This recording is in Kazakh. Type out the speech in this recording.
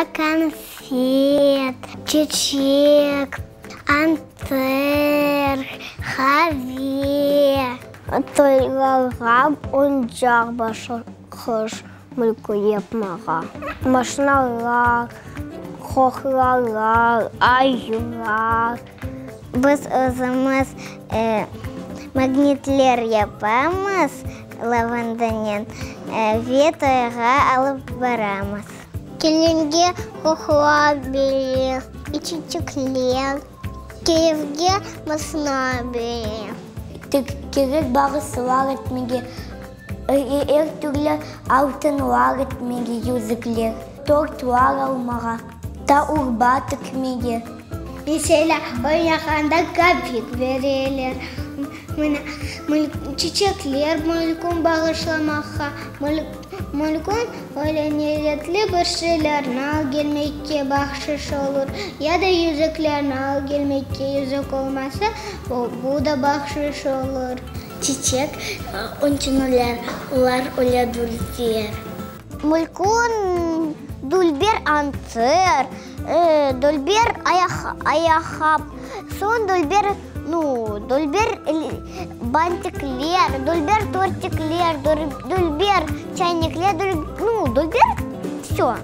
Анда конфет, чечек, антер, хаве. Тойларға онжақ башы қыш мүлкі епмаға. Машиналар, қоқлалар, айылар. Біз өзіміз магнитлер епамыз лавандамен, ветайға алып барамыз. Келінге қоқла берер, ичичеклер, кейівге масына берер. Керек бағысылар етмеге, әр түрлі алтынлар етмеге юзіклер, тортлар алмаға, та урба түкмеге. Mesela oynағанда капик берелер, чечеклер мүлкін бағышламаққа, мүлкін өләнелетлі бір şeylerini al gelmekке бақшыш olur. Ya da yüzüklerini al gelmekке yüzük olmasa bu da бақшыш olur. Çiçek, onçunular, ular öyle dülber. Мүлкін dülber antır, dülber ayahap, son dülber бантиклер, дульбер тортиклер, дульбер чайниклер, дульбер, все.